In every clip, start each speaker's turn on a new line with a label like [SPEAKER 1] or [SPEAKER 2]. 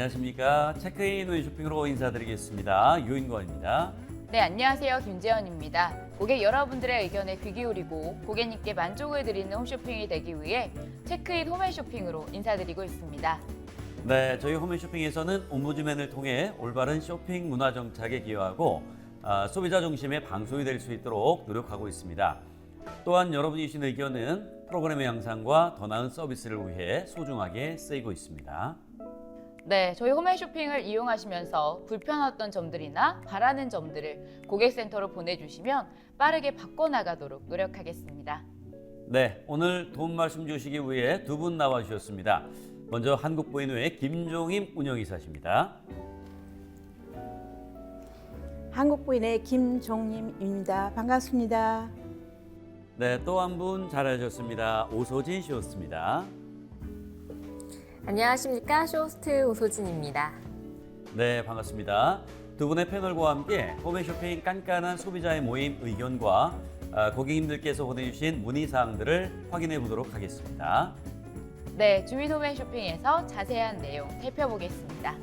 [SPEAKER 1] 안녕하십니까. 체크인 홈쇼핑으로 인사드리겠습니다. 유인권입니다.
[SPEAKER 2] 네, 안녕하세요. 김재현입니다. 고객 여러분들의 의견에 귀 기울이고 고객님께 만족을 드리는 홈쇼핑이 되기 위해 체크인 홈앤쇼핑으로 인사드리고 있습니다.
[SPEAKER 1] 네, 저희 홈앤쇼핑에서는 옴부즈맨을 통해 올바른 쇼핑 문화 정착에 기여하고 소비자 중심의 방송이 될 수 있도록 노력하고 있습니다. 또한 여러분이 주신 의견은 프로그램의 향상과 더 나은 서비스를 위해 소중하게 쓰이고 있습니다.
[SPEAKER 2] 네, 저희 홈앤쇼핑을 이용하시면서 불편했던 점들이나 바라는 점들을 고객센터로 보내주시면 빠르게 바꿔나가도록 노력하겠습니다.
[SPEAKER 1] 네, 오늘 도움 말씀 주시기 위해 두 분 나와주셨습니다. 먼저 한국부인회 김종임 운영이사십니다.
[SPEAKER 3] 한국부인의 김종림입니다. 반갑습니다.
[SPEAKER 1] 네, 또 한 분 잘하셨습니다. 오소진 씨였습니다.
[SPEAKER 4] 안녕하십니까. 쇼호스트 오소진입니다.
[SPEAKER 1] 네, 반갑습니다. 두 분의 패널과 함께 홈앤쇼핑 깐깐한 소비자의 모임 의견과 고객님들께서 보내주신 문의사항들을 확인해 보도록 하겠습니다.
[SPEAKER 2] 네, 주민 홈앤쇼핑에서 자세한 내용 살펴보겠습니다.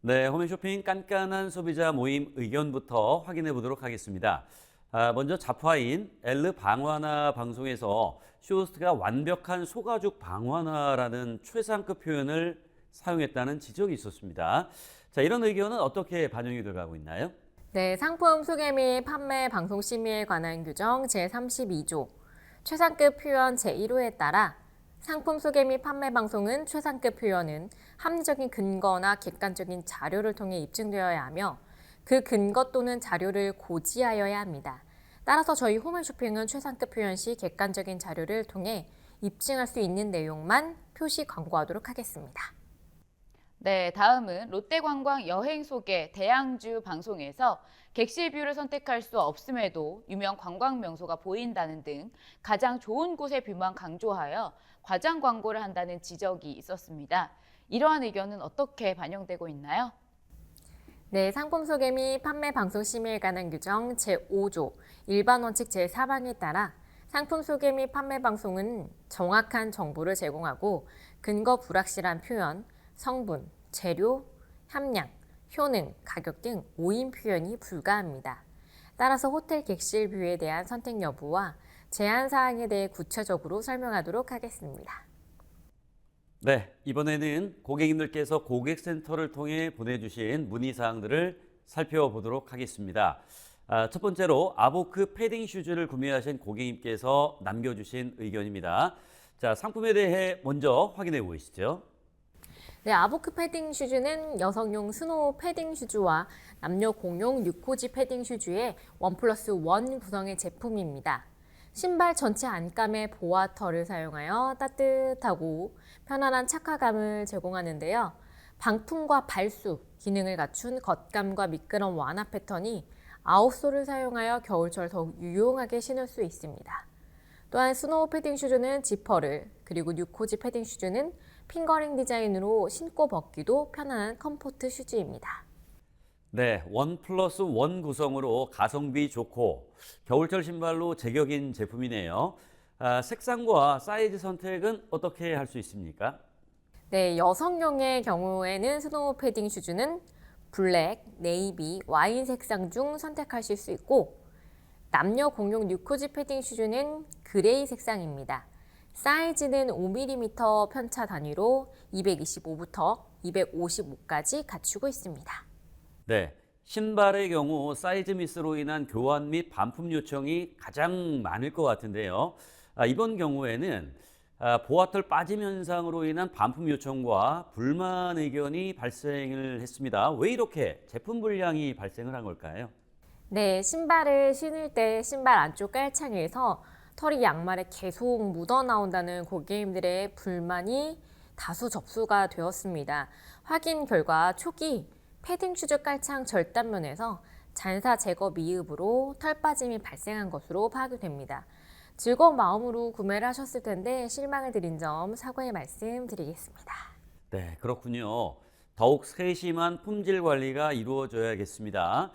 [SPEAKER 1] 네, 홈앤쇼핑 깐깐한 소비자 모임 의견부터 확인해 보도록 하겠습니다. 먼저 잡화인 엘르 방화나 방송에서 쇼호스트가 완벽한 소가죽 방화나라는 최상급 표현을 사용했다는 지적이 있었습니다. 자, 이런 의견은 어떻게 반영이 돼가고 있나요?
[SPEAKER 4] 네, 상품 소개 및 판매 방송 심의에 관한 규정 제32조 최상급 표현 제1호에 따라 상품 소개 및 판매 방송은 최상급 표현은 합리적인 근거나 객관적인 자료를 통해 입증되어야 하며 그 근거 또는 자료를 고지하여야 합니다. 따라서 저희 홈앤쇼핑은 최상급 표현 시 객관적인 자료를 통해 입증할 수 있는 내용만 표시 광고하도록 하겠습니다.
[SPEAKER 2] 네, 다음은 롯데관광 여행 소개 대양주 방송에서 객실 뷰를 선택할 수 없음에도 유명 관광 명소가 보인다는 등 가장 좋은 곳의 뷰만 강조하여 과장 광고를 한다는 지적이 있었습니다. 이러한 의견은 어떻게 반영되고 있나요?
[SPEAKER 4] 네, 상품 소개 및 판매 방송 심의에 관한 규정 제5조 일반 원칙 제4항에 따라 상품 소개 및 판매 방송은 정확한 정보를 제공하고 근거 불확실한 표현, 성분, 재료, 함량, 효능, 가격 등 오인 표현이 불가합니다. 따라서 호텔 객실 뷰에 대한 선택 여부와 제한 사항에 대해 구체적으로 설명하도록 하겠습니다.
[SPEAKER 1] 네, 이번에는 고객님들께서 고객센터를 통해 보내주신 문의사항들을 살펴보도록 하겠습니다. 첫 번째로 아보크 패딩 슈즈를 구매하신 고객님께서 남겨주신 의견입니다. 자, 상품에 대해 먼저 확인해 보시죠.
[SPEAKER 4] 네, 아보크 패딩 슈즈는 여성용 스노우 패딩 슈즈와 남녀 공용 뉴코지 패딩 슈즈의 1+1 구성의 제품입니다. 신발 전체 안감에 보아털을 사용하여 따뜻하고 편안한 착화감을 제공하는데요. 방풍과 발수 기능을 갖춘 겉감과 미끄럼 완화 패턴이 아웃솔을 사용하여 겨울철 더욱 유용하게 신을 수 있습니다. 또한 스노우 패딩 슈즈는 지퍼를, 그리고 뉴코지 패딩 슈즈는 핑거링 디자인으로 신고 벗기도 편안한 컴포트 슈즈입니다.
[SPEAKER 1] 네, 1+1 구성으로 가성비 좋고 겨울철 신발로 제격인 제품이네요. 색상과 사이즈 선택은 어떻게 할 수 있습니까?
[SPEAKER 4] 네, 여성용의 경우에는 스노우 패딩 슈즈는 블랙, 네이비, 와인 색상 중 선택하실 수 있고 남녀 공용 뉴코지 패딩 슈즈는 그레이 색상입니다. 사이즈는 5mm 편차 단위로 225부터 255까지 갖추고 있습니다.
[SPEAKER 1] 네, 신발의 경우 사이즈 미스로 인한 교환 및 반품 요청이 가장 많을 것 같은데요. 이번 경우에는 보아털 빠짐 현상으로 인한 반품 요청과 불만 의견이 발생을 했습니다. 왜 이렇게 제품 불량이 발생을 한 걸까요?
[SPEAKER 4] 네, 신발을 신을 때 신발 안쪽 깔창에서 털이 양말에 계속 묻어나온다는 고객님들의 불만이 다수 접수가 되었습니다. 확인 결과 초기 패딩 슈즈 깔창 절단면에서 잔사 제거 미흡으로 털 빠짐이 발생한 것으로 파악이 됩니다. 즐거운 마음으로 구매를 하셨을 텐데 실망을 드린 점 사과의 말씀 드리겠습니다.
[SPEAKER 1] 네, 그렇군요. 더욱 세심한 품질 관리가 이루어져야겠습니다.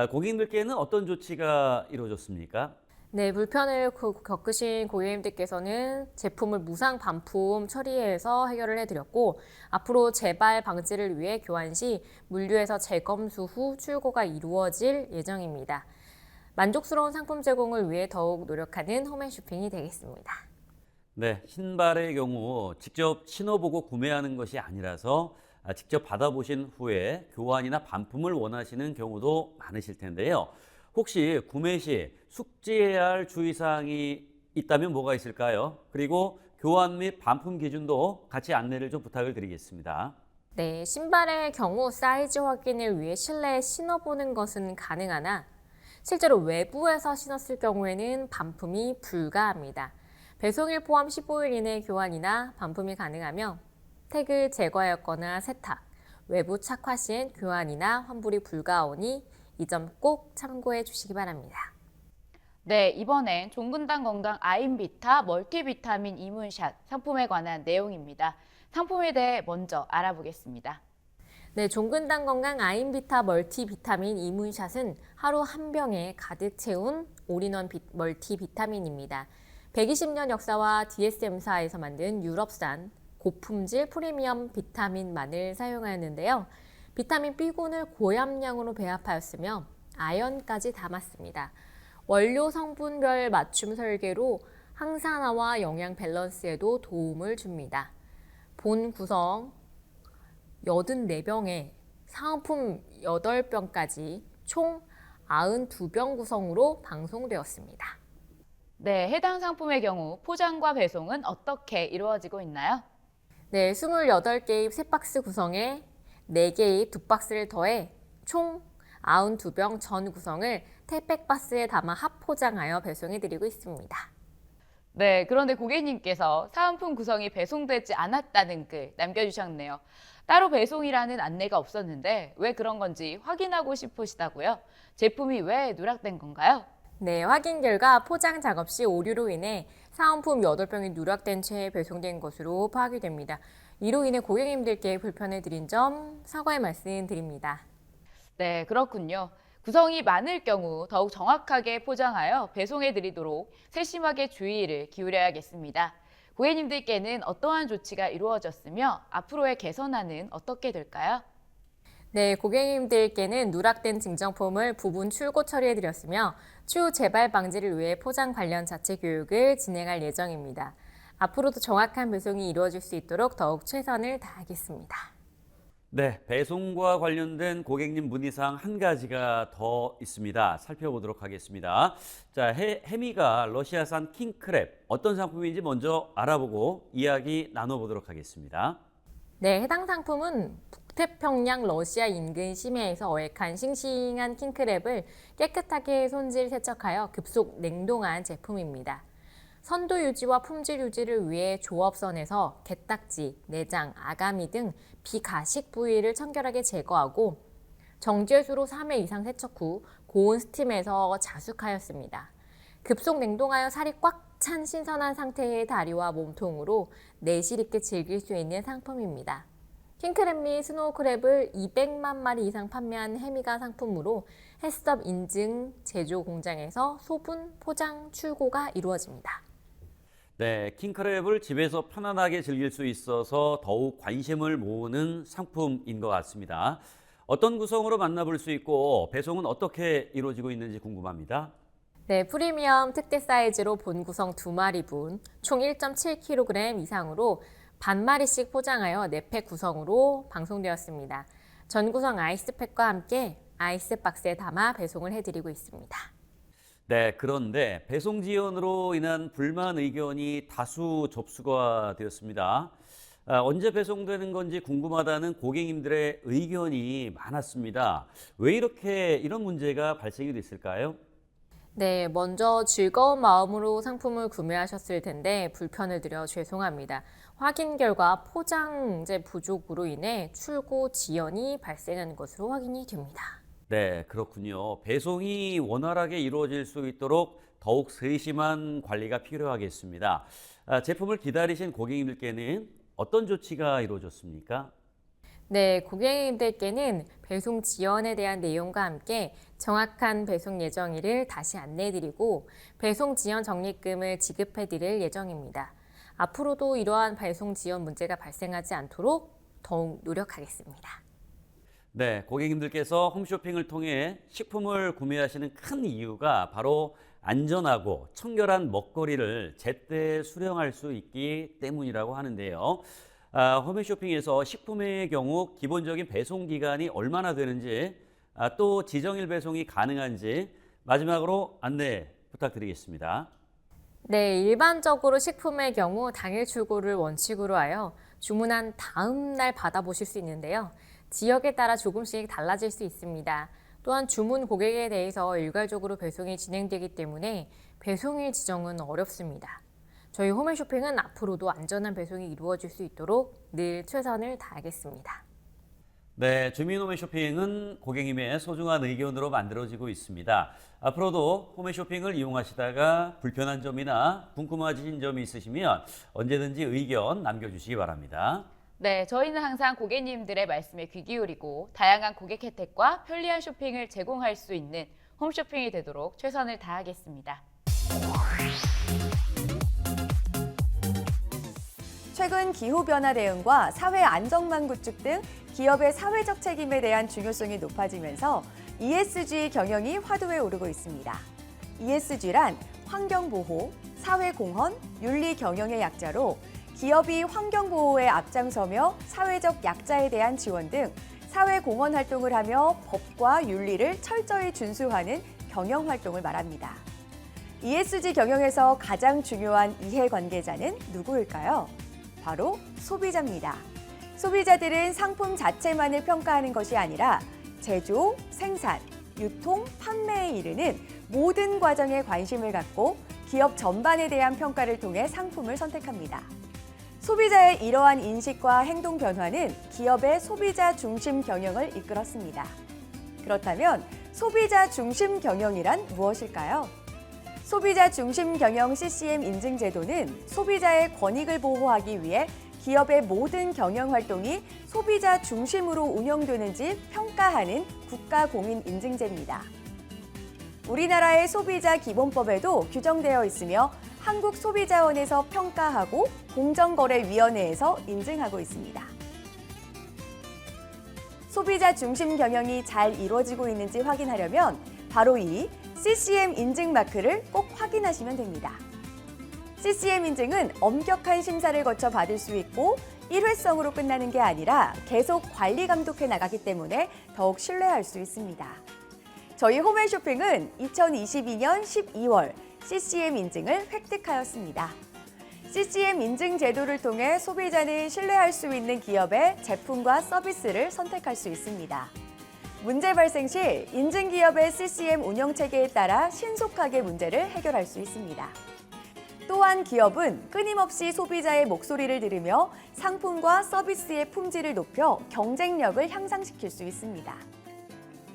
[SPEAKER 1] 고객님들께는 어떤 조치가 이루어졌습니까?
[SPEAKER 4] 네, 불편을 겪으신 고객님들께서는 제품을 무상 반품 처리해서 해결을 해드렸고, 앞으로 재발 방지를 위해 교환 시 물류에서 재검수 후 출고가 이루어질 예정입니다. 만족스러운 상품 제공을 위해 더욱 노력하는 홈앤쇼핑이 되겠습니다.
[SPEAKER 1] 네, 신발의 경우 직접 신어보고 구매하는 것이 아니라서 직접 받아보신 후에 교환이나 반품을 원하시는 경우도 많으실 텐데요. 혹시 구매 시 숙지해야 할 주의사항이 있다면 뭐가 있을까요? 그리고 교환 및 반품 기준도 같이 안내를 좀 부탁을 드리겠습니다.
[SPEAKER 4] 네, 신발의 경우 사이즈 확인을 위해 실내에 신어보는 것은 가능하나 실제로 외부에서 신었을 경우에는 반품이 불가합니다. 배송일 포함 15일 이내 교환이나 반품이 가능하며 태그 제거하였거나 세탁, 외부 착화 시엔 교환이나 환불이 불가하오니 이 점 꼭 참고해 주시기 바랍니다.
[SPEAKER 2] 네, 이번엔 종근당 건강 아임비타 멀티비타민 이문샷 상품에 관한 내용입니다. 상품에 대해 먼저 알아보겠습니다.
[SPEAKER 4] 네, 종근당 건강 아임비타 멀티비타민 이문샷은 하루 한 병에 가득 채운 올인원 멀티비타민입니다. 120년 역사와 DSM사에서 만든 유럽산 고품질 프리미엄 비타민만을 사용하였는데요. 비타민 B군을 고함량으로 배합하였으며 아연까지 담았습니다. 원료 성분별 맞춤 설계로 항산화와 영양 밸런스에도 도움을 줍니다. 본 구성 84병에 사은품 8병까지 총 92병 구성으로 방송되었습니다.
[SPEAKER 2] 네, 해당 상품의 경우 포장과 배송은 어떻게 이루어지고 있나요?
[SPEAKER 4] 네, 28개입 3박스 구성에 4개입 2박스를 더해 총 92병 전 구성을 택배박스에 담아 합포장하여 배송해드리고 있습니다.
[SPEAKER 2] 네, 그런데 고객님께서 사은품 구성이 배송되지 않았다는 글 남겨주셨네요. 따로 배송이라는 안내가 없었는데 왜 그런 건지 확인하고 싶으시다고요? 제품이 왜 누락된 건가요?
[SPEAKER 4] 네, 확인 결과 포장 작업 시 오류로 인해 사은품 8병이 누락된 채 배송된 것으로 파악이 됩니다. 이로 인해 고객님들께 불편을 드린 점 사과의 말씀 드립니다.
[SPEAKER 2] 네, 그렇군요. 구성이 많을 경우 더욱 정확하게 포장하여 배송해 드리도록 세심하게 주의를 기울여야겠습니다. 고객님들께는 어떠한 조치가 이루어졌으며 앞으로의 개선안은 어떻게 될까요?
[SPEAKER 4] 네, 고객님들께는 누락된 증정품을 부분 출고 처리해드렸으며 추후 재발 방지를 위해 포장 관련 자체 교육을 진행할 예정입니다. 앞으로도 정확한 배송이 이루어질 수 있도록 더욱 최선을 다하겠습니다.
[SPEAKER 1] 네, 배송과 관련된 고객님 문의사항 한 가지가 더 있습니다. 살펴보도록 하겠습니다. 자, 해미가 러시아산 킹크랩 어떤 상품인지 먼저 알아보고 이야기 나눠보도록 하겠습니다.
[SPEAKER 4] 네, 해당 상품은 북태평양 러시아 인근 심해에서 어획한 싱싱한 킹크랩을 깨끗하게 손질 세척하여 급속 냉동한 제품입니다. 선도 유지와 품질 유지를 위해 조업선에서 게딱지, 내장, 아가미 등 비가식 부위를 청결하게 제거하고 정제수로 3회 이상 세척 후 고온 스팀에서 자숙하였습니다. 급속 냉동하여 살이 꽉 찬 신선한 상태의 다리와 몸통으로 내실 있게 즐길 수 있는 상품입니다. 킹크랩 및 스노우크랩을 200만 마리 이상 판매한 해미가 상품으로 해썹 인증 제조 공장에서 소분, 포장, 출고가 이루어집니다.
[SPEAKER 1] 네, 킹크랩을 집에서 편안하게 즐길 수 있어서 더욱 관심을 모으는 상품인 것 같습니다. 어떤 구성으로 만나볼 수 있고 배송은 어떻게 이루어지고 있는지 궁금합니다.
[SPEAKER 4] 네, 프리미엄 특대 사이즈로 본 구성 2마리분, 총 1.7kg 이상으로 반마리씩 포장하여 4팩 구성으로 방송되었습니다. 전 구성 아이스팩과 함께 아이스박스에 담아 배송을 해드리고 있습니다.
[SPEAKER 1] 네, 그런데 배송 지연으로 인한 불만 의견이 다수 접수가 되었습니다. 언제 배송되는 건지 궁금하다는 고객님들의 의견이 많았습니다. 왜 이런 문제가 발생이 됐을까요?
[SPEAKER 4] 네, 먼저 즐거운 마음으로 상품을 구매하셨을 텐데 불편을 드려 죄송합니다. 확인 결과 포장재 부족으로 인해 출고 지연이 발생한 것으로 확인이 됩니다.
[SPEAKER 1] 네, 그렇군요. 배송이 원활하게 이루어질 수 있도록 더욱 세심한 관리가 필요하겠습니다. 제품을 기다리신 고객님들께는 어떤 조치가 이루어졌습니까?
[SPEAKER 4] 네, 고객님들께는 배송 지연에 대한 내용과 함께 정확한 배송 예정일을 다시 안내해드리고 배송 지연 적립금을 지급해드릴 예정입니다. 앞으로도 이러한 배송 지연 문제가 발생하지 않도록 더욱 노력하겠습니다.
[SPEAKER 1] 네, 고객님들께서 홈쇼핑을 통해 식품을 구매하시는 큰 이유가 바로 안전하고 청결한 먹거리를 제때 수령할 수 있기 때문이라고 하는데요. 홈쇼핑에서 식품의 경우 기본적인 배송 기간이 얼마나 되는지, 또 지정일 배송이 가능한지 마지막으로 안내 부탁드리겠습니다.
[SPEAKER 4] 네, 일반적으로 식품의 경우 당일 출고를 원칙으로 하여 주문한 다음 날 받아보실 수 있는데요. 지역에 따라 조금씩 달라질 수 있습니다. 또한 주문 고객에 대해서 일괄적으로 배송이 진행되기 때문에 배송일 지정은 어렵습니다. 저희 홈앤쇼핑은 앞으로도 안전한 배송이 이루어질 수 있도록 늘 최선을 다하겠습니다.
[SPEAKER 1] 네, 주민 홈쇼핑은 고객님의 소중한 의견으로 만들어지고 있습니다. 앞으로도 홈쇼핑을 이용하시다가 불편한 점이나 궁금하신 점이 있으시면 언제든지 의견 남겨주시기 바랍니다.
[SPEAKER 2] 네, 저희는 항상 고객님들의 말씀에 귀 기울이고 다양한 고객 혜택과 편리한 쇼핑을 제공할 수 있는 홈쇼핑이 되도록 최선을 다하겠습니다.
[SPEAKER 5] 최근 기후변화 대응과 사회 안정망 구축 등 기업의 사회적 책임에 대한 중요성이 높아지면서 ESG 경영이 화두에 오르고 있습니다. ESG란 환경보호, 사회공헌, 윤리 경영의 약자로 기업이 환경보호에 앞장서며 사회적 약자에 대한 지원 등 사회공헌 활동을 하며 법과 윤리를 철저히 준수하는 경영활동을 말합니다. ESG 경영에서 가장 중요한 이해관계자는 누구일까요? 바로 소비자입니다. 소비자들은 상품 자체만을 평가하는 것이 아니라 제조, 생산, 유통, 판매에 이르는 모든 과정에 관심을 갖고 기업 전반에 대한 평가를 통해 상품을 선택합니다. 소비자의 이러한 인식과 행동 변화는 기업의 소비자 중심 경영을 이끌었습니다. 그렇다면 소비자 중심 경영이란 무엇일까요? 소비자 중심 경영 CCM 인증 제도는 소비자의 권익을 보호하기 위해 기업의 모든 경영 활동이 소비자 중심으로 운영되는지 평가하는 국가 공인 인증제입니다. 우리나라의 소비자 기본법에도 규정되어 있으며 한국소비자원에서 평가하고 공정거래위원회에서 인증하고 있습니다. 소비자 중심 경영이 잘 이루어지고 있는지 확인하려면 바로 이 CCM 인증 마크를 꼭 확인하시면 됩니다. CCM 인증은 엄격한 심사를 거쳐 받을 수 있고 일회성으로 끝나는 게 아니라 계속 관리 감독해 나가기 때문에 더욱 신뢰할 수 있습니다. 저희 홈앤쇼핑은 2022년 12월 CCM 인증을 획득하였습니다. CCM 인증 제도를 통해 소비자는 신뢰할 수 있는 기업의 제품과 서비스를 선택할 수 있습니다. 문제 발생 시 인증기업의 CCM 운영체계에 따라 신속하게 문제를 해결할 수 있습니다. 또한 기업은 끊임없이 소비자의 목소리를 들으며 상품과 서비스의 품질을 높여 경쟁력을 향상시킬 수 있습니다.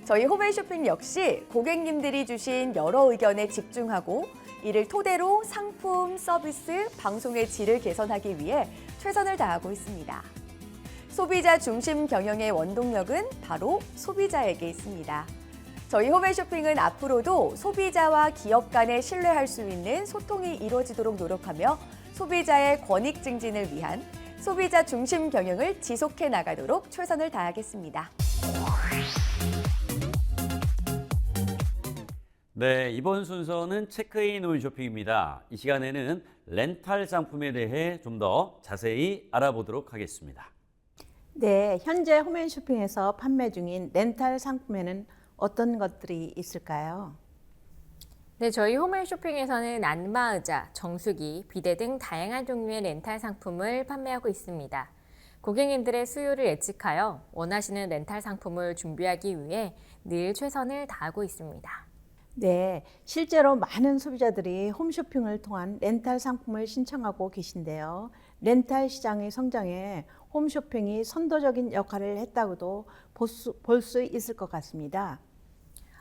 [SPEAKER 5] 저희 홈앤쇼핑 역시 고객님들이 주신 여러 의견에 집중하고 이를 토대로 상품, 서비스, 방송의 질을 개선하기 위해 최선을 다하고 있습니다. 소비자 중심 경영의 원동력은 바로 소비자에게 있습니다. 저희 홈앤쇼핑은 앞으로도 소비자와 기업 간에 신뢰할 수 있는 소통이 이루어지도록 노력하며 소비자의 권익 증진을 위한 소비자 중심 경영을 지속해 나가도록 최선을 다하겠습니다.
[SPEAKER 1] 네, 이번 순서는 체크인 홈쇼핑입니다. 이 시간에는 렌탈 상품에 대해 좀 더 자세히 알아보도록 하겠습니다.
[SPEAKER 3] 네, 현재 홈앤쇼핑에서 판매 중인 렌탈 상품에는 어떤 것들이 있을까요?
[SPEAKER 4] 네, 저희 홈앤쇼핑에서는 안마의자, 정수기, 비데 등 다양한 종류의 렌탈 상품을 판매하고 있습니다. 고객님들의 수요를 예측하여 원하시는 렌탈 상품을 준비하기 위해 늘 최선을 다하고 있습니다.
[SPEAKER 3] 네, 실제로 많은 소비자들이 홈쇼핑을 통한 렌탈 상품을 신청하고 계신데요. 렌탈 시장의 성장에 홈쇼핑이 선도적인 역할을 했다고도 볼 수 있을 것 같습니다.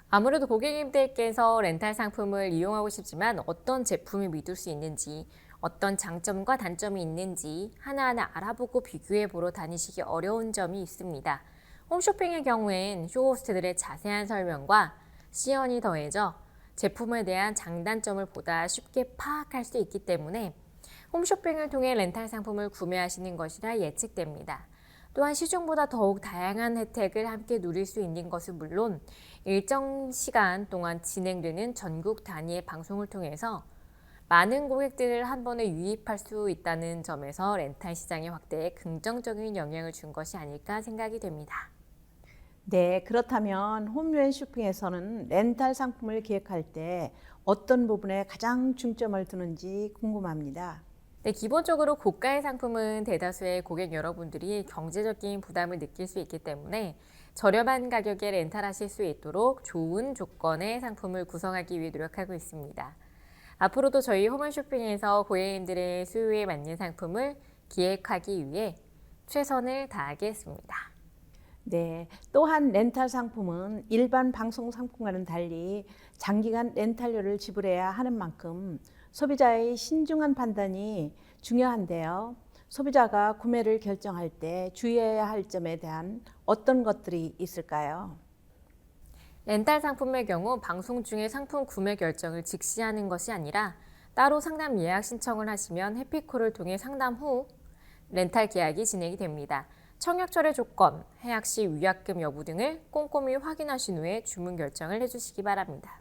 [SPEAKER 4] 아무래도 고객님들께서 렌탈 상품을 이용하고 싶지만 어떤 제품을 믿을 수 있는지, 어떤 장점과 단점이 있는지 하나하나 알아보고 비교해 보러 다니시기 어려운 점이 있습니다. 홈쇼핑의 경우엔 쇼호스트들의 자세한 설명과 시연이 더해져 제품에 대한 장단점을 보다 쉽게 파악할 수 있기 때문에 홈쇼핑을 통해 렌탈 상품을 구매하시는 것이라 예측됩니다. 또한 시중보다 더욱 다양한 혜택을 함께 누릴 수 있는 것은 물론 일정 시간 동안 진행되는 전국 단위의 방송을 통해서 많은 고객들을 한 번에 유입할 수 있다는 점에서 렌탈 시장의 확대에 긍정적인 영향을 준 것이 아닐까 생각이 됩니다.
[SPEAKER 3] 네, 그렇다면 홈쇼핑에서는 렌탈 상품을 기획할 때 어떤 부분에 가장 중점을 두는지 궁금합니다.
[SPEAKER 4] 네, 기본적으로 고가의 상품은 대다수의 고객 여러분들이 경제적인 부담을 느낄 수 있기 때문에 저렴한 가격에 렌탈하실 수 있도록 좋은 조건의 상품을 구성하기 위해 노력하고 있습니다. 앞으로도 저희 홈쇼핑에서 고객님들의 수요에 맞는 상품을 기획하기 위해 최선을 다하겠습니다.
[SPEAKER 3] 네, 또한 렌탈 상품은 일반 방송 상품과는 달리 장기간 렌탈료를 지불해야 하는 만큼 소비자의 신중한 판단이 중요한데요. 소비자가 구매를 결정할 때 주의해야 할 점에 대한 어떤 것들이 있을까요?
[SPEAKER 4] 렌탈 상품의 경우 방송 중에 상품 구매 결정을 즉시 하는 것이 아니라 따로 상담 예약 신청을 하시면 해피콜을 통해 상담 후 렌탈 계약이 진행이 됩니다. 청약 철회 조건, 해약 시 위약금 여부 등을 꼼꼼히 확인하신 후에 주문 결정을 해주시기 바랍니다.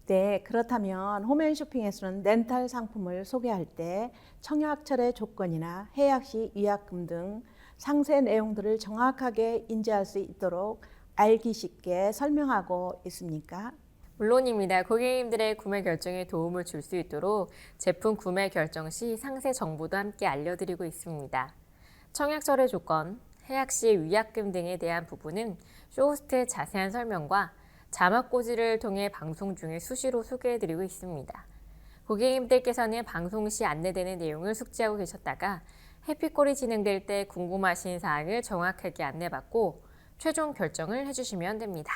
[SPEAKER 3] 네, 그렇다면 홈쇼핑에서는 렌탈 상품을 소개할 때 청약철의 조건이나 해약 시 위약금 등 상세 내용들을 정확하게 인지할 수 있도록 알기 쉽게 설명하고 있습니까?
[SPEAKER 4] 물론입니다. 고객님들의 구매 결정에 도움을 줄 수 있도록 제품 구매 결정 시 상세 정보도 함께 알려드리고 있습니다. 청약철의 조건, 해약 시 위약금 등에 대한 부분은 쇼호스트의 자세한 설명과 자막 고지를 통해 방송 중에 수시로 소개해드리고 있습니다. 고객님들께서는 방송 시 안내되는 내용을 숙지하고 계셨다가 해피콜이 진행될 때 궁금하신 사항을 정확하게 안내받고 최종 결정을 해주시면 됩니다.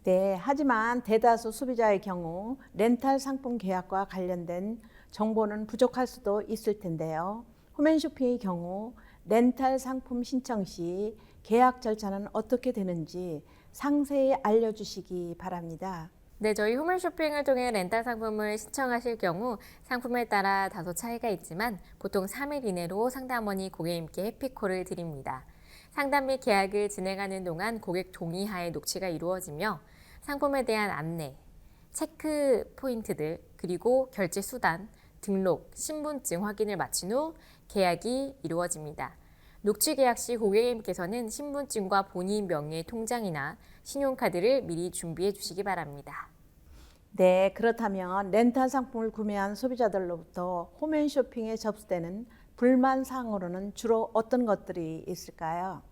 [SPEAKER 3] 네, 하지만 대다수 소비자의 경우 렌탈 상품 계약과 관련된 정보는 부족할 수도 있을 텐데요. 홈쇼핑의 경우 렌탈 상품 신청 시 계약 절차는 어떻게 되는지 상세히 알려주시기 바랍니다.
[SPEAKER 4] 네, 저희 홈쇼핑을 통해 렌탈 상품을 신청하실 경우 상품에 따라 다소 차이가 있지만 보통 3일 이내로 상담원이 고객님께 해피콜을 드립니다. 상담 및 계약을 진행하는 동안 고객 동의하에 녹취가 이루어지며 상품에 대한 안내, 체크 포인트들, 그리고 결제 수단, 등록, 신분증 확인을 마친 후 계약이 이루어집니다. 녹취 계약 시 고객님께서는 신분증과 본인 명의의 통장이나 신용카드를 미리 준비해 주시기 바랍니다.
[SPEAKER 3] 네, 그렇다면 렌탈 상품을 구매한 소비자들로부터 홈쇼핑에 접수되는 불만 사항으로는 주로 어떤 것들이 있을까요?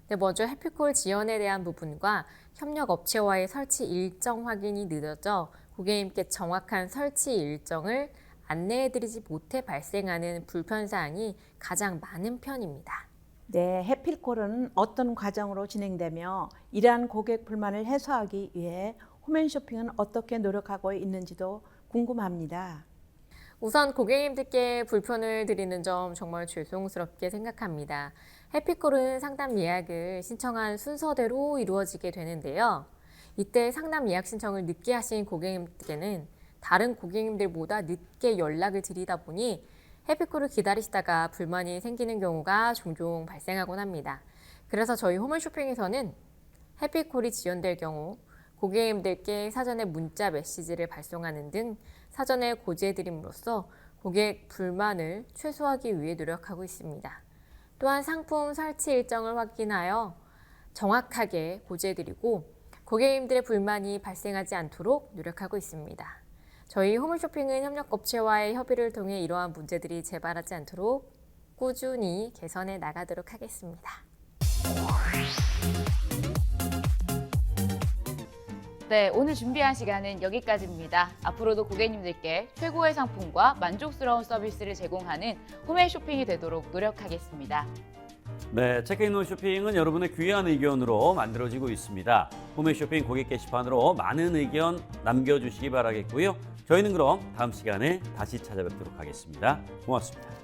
[SPEAKER 4] 네, 먼저 해피콜 지연에 대한 부분과 협력 업체와의 설치 일정 확인이 늦어져 고객님께 정확한 설치 일정을 안내해드리지 못해 발생하는 불편사항이 가장 많은 편입니다.
[SPEAKER 3] 네, 해피콜은 어떤 과정으로 진행되며 이러한 고객 불만을 해소하기 위해 홈쇼핑은 어떻게 노력하고 있는지도 궁금합니다.
[SPEAKER 4] 우선 고객님들께 불편을 드리는 점 정말 죄송스럽게 생각합니다. 해피콜은 상담 예약을 신청한 순서대로 이루어지게 되는데요. 이때 상담 예약 신청을 늦게 하신 고객님들께는 다른 고객님들보다 늦게 연락을 드리다 보니 해피콜을 기다리시다가 불만이 생기는 경우가 종종 발생하곤 합니다. 그래서 저희 홈쇼핑에서는 해피콜이 지연될 경우 고객님들께 사전에 문자 메시지를 발송하는 등 사전에 고지해드림으로써 고객 불만을 최소화하기 위해 노력하고 있습니다. 또한 상품 설치 일정을 확인하여 정확하게 고지해드리고 고객님들의 불만이 발생하지 않도록 노력하고 있습니다. 저희 홈쇼핑은 협력업체와의 협의를 통해 이러한 문제들이 재발하지 않도록 꾸준히 개선해 나가도록 하겠습니다.
[SPEAKER 2] 네, 오늘 준비한 시간은 여기까지입니다. 앞으로도 고객님들께 최고의 상품과 만족스러운 서비스를 제공하는 홈쇼핑이 되도록 노력하겠습니다.
[SPEAKER 1] 네, 체크인 홈쇼핑은 여러분의 귀한 의견으로 만들어지고 있습니다. 홈쇼핑 고객 게시판으로 많은 의견 남겨주시기 바라겠고요. 저희는 그럼 다음 시간에 다시 찾아뵙도록 하겠습니다. 고맙습니다.